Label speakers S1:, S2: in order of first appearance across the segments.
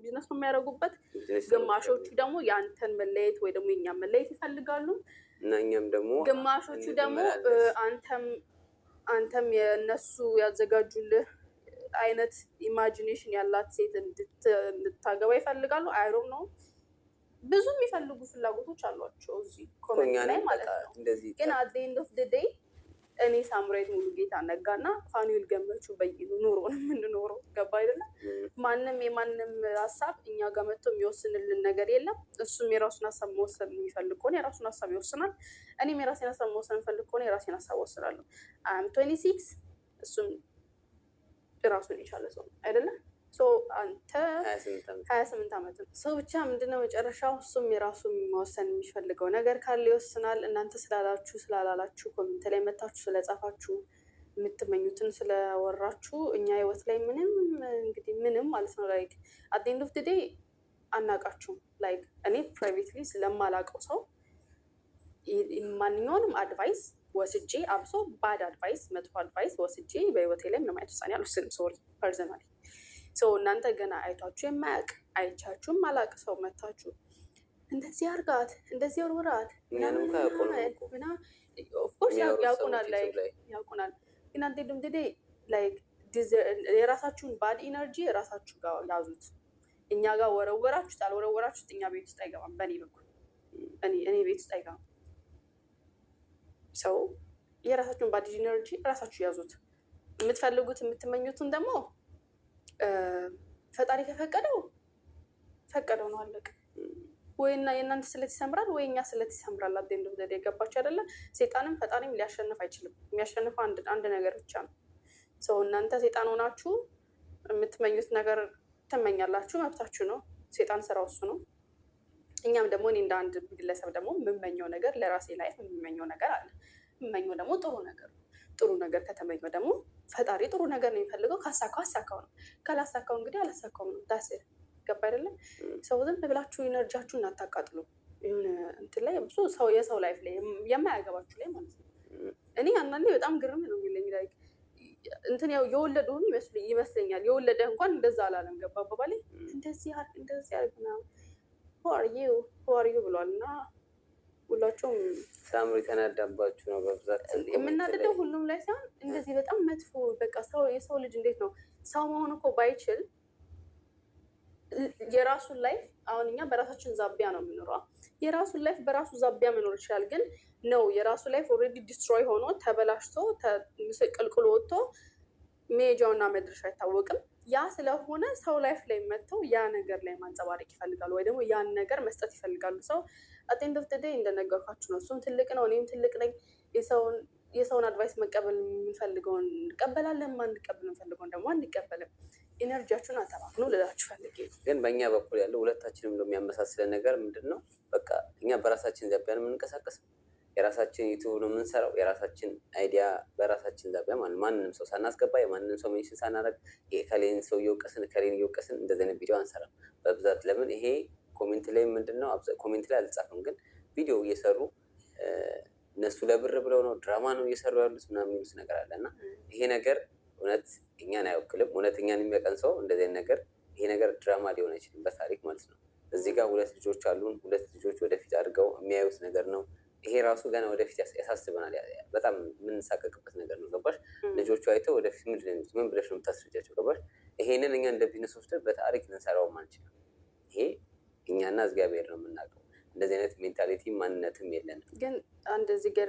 S1: ቢዝነስ ነው የሚያደርጉበት። ግማሾቹ ደግሞ የአንተን መለየት ወይ ደግሞ የኛን መለየት ይፈልጋሉ
S2: እና እኛም ደግሞ
S1: ግማሾቹ ደግሞ አንተም የእነሱ ያዘጋጁልህ አይነት ኢማጂኔሽን ያላት ሴት እንድታገባ ይፈልጋሉ። አይሮም ነው ብዙ የሚፈልጉ ፍላጎቶች አሏቸው እዚህ ኮሜንት ላይ ማለት ነው። ግን አት ኤንድ ኦፍ ደ ዴይ እኔ ሳምራዊት ሙሉጌታ ነጋና ፋኑኤል ገመቹ በይኑ ኑሮ ነው የምንኖረው። ገባ አይደለ? ማንም የማንም ሀሳብ እኛ ጋር መጥቶ የሚወስንልን ነገር የለም። እሱም የራሱን ሀሳብ መወሰን የሚፈልግ ከሆነ የራሱን ሀሳብ ይወስናል። እኔም የራሴን ሀሳብ መወሰን የሚፈልግ ከሆነ የራሴን ሀሳብ ወስናለሁ። አም 26 እሱም ራሱን የቻለ ሰው አይደለም። አንተ 28 ዓመት ነው ሰው ብቻ ምንድነው መጨረሻው? እሱም የራሱ መወሰን የሚፈልገው ነገር ካለ ይወስናል። እናንተ ስላላችሁ ስላላላችሁ ኮሜንት ላይ መታችሁ ስለጻፋችሁ የምትመኙትን ስለወራችሁ እኛ ህይወት ላይ ምንም እንግዲህ ምንም ማለት ነው ላይክ አት ኤንድ ኦፍ ደ ዴይ አናውቃችሁም። ላይክ እኔ ፕራይቬትሊ ስለማላውቀው ሰው ማንኛውንም አድቫይስ ወስጄ አብሶ ባድ አድቫይስ መጥፎ አድቫይስ ወስጄ በህይወቴ ላይ ምንም አይነት ውሳኔ አልወስንም። ሶሪ ፐርሰናሊ እናንተ ገና አይቷችሁ የማያውቅ አይቻችሁም አላውቅ ሰው መታችሁ እንደዚህ አርጋት እንደዚህ ወርውራት ያውቁናል። ግን አንተ ድምድዴ ላይክ የራሳችሁን ባድ ኢነርጂ የራሳችሁ ጋር ያዙት። እኛ ጋር ወረወራችሁት አልወረወራችሁት እኛ ቤት ውስጥ አይገባም። በእኔ በኩል እኔ ቤት ውስጥ አይገባም። ሰው የራሳችሁን ባድ ኢነርጂ ራሳችሁ ያዙት። የምትፈልጉት የምትመኙትን ደግሞ ፈጣሪ ከፈቀደው ፈቀደው ነው አለቀ። ወይና የእናንተ ስለት ይሰምራል ወይ እኛ ስለት ይሰምራል። አደንዶ ዘዴ የገባችሁ አይደለ? ሰይጣንም ፈጣሪም ሊያሸንፍ አይችልም። የሚያሸንፈው አንድ ነገር ብቻ ነው። እናንተ ሰይጣን ሆናችሁ የምትመኙት ነገር ትመኛላችሁ፣ መብታችሁ ነው። ሰይጣን ስራው እሱ ነው። እኛም ደግሞ እኔ እንደ አንድ ግለሰብ ደግሞ የምመኘው ነገር ለራሴ ላይፍ የምመኘው ነገር አለ። የምመኘው ደግሞ ጥሩ ነገር ነው። ጥሩ ነገር ከተመኘው ደግሞ ፈጣሪ ጥሩ ነገር ነው የሚፈልገው። ካሳካው አሳካው ነው፣ ካላሳካው እንግዲህ አላሳካው ነው። ዳስ ገባ አይደለም? ዝም ብላችሁ ኢነርጂያችሁን አታቃጥሉ። የሆነ እንትን ላይ ብዙ ሰው የሰው ላይፍ ላይ የማያገባችሁ ላይ ማለት ነው። እኔ አንዳንዴ በጣም ግርም ነው የሚለኝ ላይ እንትን ያው የወለደውን ይመስለኛል። የወለደ እንኳን እንደዛ አላለም። ገባ አባባሌ እንደዚህ አርግ ነው ሆዋርዩ ብሏል። እና ሁላቸውም
S2: ሳምሪ ተናዳባችሁ ነው በብዛት
S1: የምናደደው ሁሉም ላይ ሳይሆን እንደዚህ በጣም መጥፎ በቃ የሰው ልጅ እንዴት ነው ሰው መሆን እኮ ባይችል የራሱን ላይፍ አሁን እኛ በራሳችን ዛቢያ ነው የምኖረው። የራሱን ላይፍ በራሱ ዛቢያ መኖር ይችላል። ግን ነው የራሱ ላይፍ ኦልሬዲ ዲስትሮይ ሆኖ ተበላሽቶ ቅልቅሎ ወጥቶ ሜጃውና መድረሻ አይታወቅም። ያ ስለሆነ ሰው ላይፍ ላይ መጥተው ያ ነገር ላይ ማንጸባረቅ ይፈልጋሉ፣ ወይ ደግሞ ያን ነገር መስጠት ይፈልጋሉ። ሰው አት ኤንድ ኦፍ ዘ ዴይ እንደነገርኳችሁ ነው። እሱም ትልቅ ነው፣ እኔም ትልቅ ነኝ። የሰውን አድቫይስ መቀበል የምንፈልገውን እንቀበላለን፣ ማንቀበል የምንፈልገውን ደግሞ አንቀበልም። ኢነርጂያችሁን አጠባክኑ ልላችሁ ፈልጌ።
S2: ግን በእኛ በኩል ያለው ሁለታችንም የሚያመሳስለን ነገር ምንድን ነው? በቃ እኛ በራሳችን ዛቢያ ነው የምንንቀሳቀሰው። የራሳችን ዩቱብ ነው የምንሰራው። የራሳችን አይዲያ በራሳችን ዛቢያ ማንንም ሰው ሳናስገባ የማንንም ሰው ሜንሽን ሳናደርግ ከሌን ሰው እየወቀስን ከሌን እየወቀስን እንደዚህ አይነት ቪዲዮ አንሰራም በብዛት። ለምን ይሄ ኮሜንት ላይ ምንድን ነው ኮሜንት ላይ አልጻፍም፣ ግን ቪዲዮ እየሰሩ እነሱ ለብር ብለው ነው ድራማ ነው እየሰሩ ያሉት ምናምን የሚሉት ነገር አለ እና ይሄ ነገር እውነት እኛን አይወክልም። እውነት እኛን የሚያቀን ሰው እንደዚህ አይነት ነገር ይሄ ነገር ድራማ ሊሆን አይችልም በታሪክ ማለት ነው። እዚህ ጋር 2 ልጆች አሉን። 2 ልጆች ወደፊት አድርገው የሚያዩት ነገር ነው። ይሄ ራሱ ገና ወደፊት ያሳስበናል። በጣም የምንሳቀቅበት ነገር ነው። ገባሽ? ልጆቹ አይተው ወደፊት ምን ብለሽ ነው የምታስረጃቸው? ገባሽ? ይሄንን እኛ እንደ ቢዝነስ ወስደን በታሪክ ልንሰራውም አንችልም። ይሄ እኛና እግዚአብሔር ነው የምናውቀው። እንደዚህ አይነት ሜንታሊቲ ማንነትም የለንም።
S1: ግን አንድ እዚህ ጋር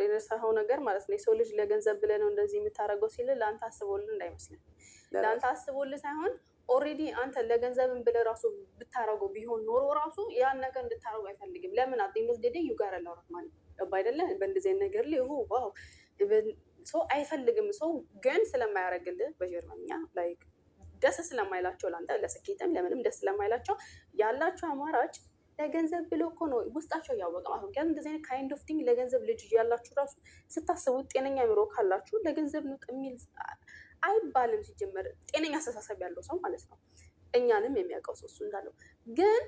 S1: የረሳኸው ነገር ማለት ነው የሰው ልጅ ለገንዘብ ብለህ ነው እንደዚህ የምታደርገው ሲል ለአንተ አስቦልህ እንዳይመስልህ። ለአንተ አስቦልህ ሳይሆን ኦልሬዲ አንተ ለገንዘብን ብለህ ራሱ ብታረገው ቢሆን ኖሮ ራሱ ያን ነገር እንድታረጉ አይፈልግም። ለምን አጤንዶስ ደዴ ዩጋር ለወራት ማለት ነው አይደለ? በእንደዚህ ነገር ላይ ዋው ሰው አይፈልግም። ሰው ግን ስለማያደርግልህ በጀርመንኛ ላይክ ደስ ስለማይላቸው ለአንተ ለስኬትም ለምንም ደስ ስለማይላቸው ያላቸው አማራጭ ለገንዘብ ብሎ እኮ ነው ውስጣቸው እያወቀ ማለት ነው። ምክንያቱም እንደዚህ አይነት ካይንድ ኦፍ ቲንግ ለገንዘብ ልጅ ያላችሁ ራሱ ስታስቡት ጤነኛ አእምሮ ካላችሁ ለገንዘብ ነው የሚል አይባልም። ሲጀመር ጤነኛ አስተሳሰብ ያለው ሰው ማለት ነው። እኛንም የሚያውቀው ሰው እሱ እንዳለው ግን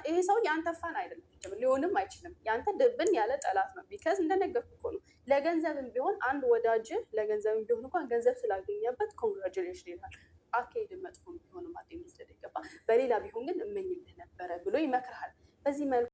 S1: ይሄ ሰው የአንተ ፋን አይደለም፣ ሊሆንም አይችልም። የአንተ ድብን ያለ ጠላት ነው። ቢካዝ እንደነገርኩ እኮ ነው ለገንዘብም ቢሆን አንድ ወዳጅ ለገንዘብም ቢሆን እንኳን ገንዘብ ስላገኘበት ኮንግራጁሌሽን ይላል። አካሄድን መጥፎ ቢሆንም አጤ ወሰደ ገባ በሌላ ቢሆን ግን እመኝልህ ነበረ ብሎ ይመክርሃል። በዚህ መልኩ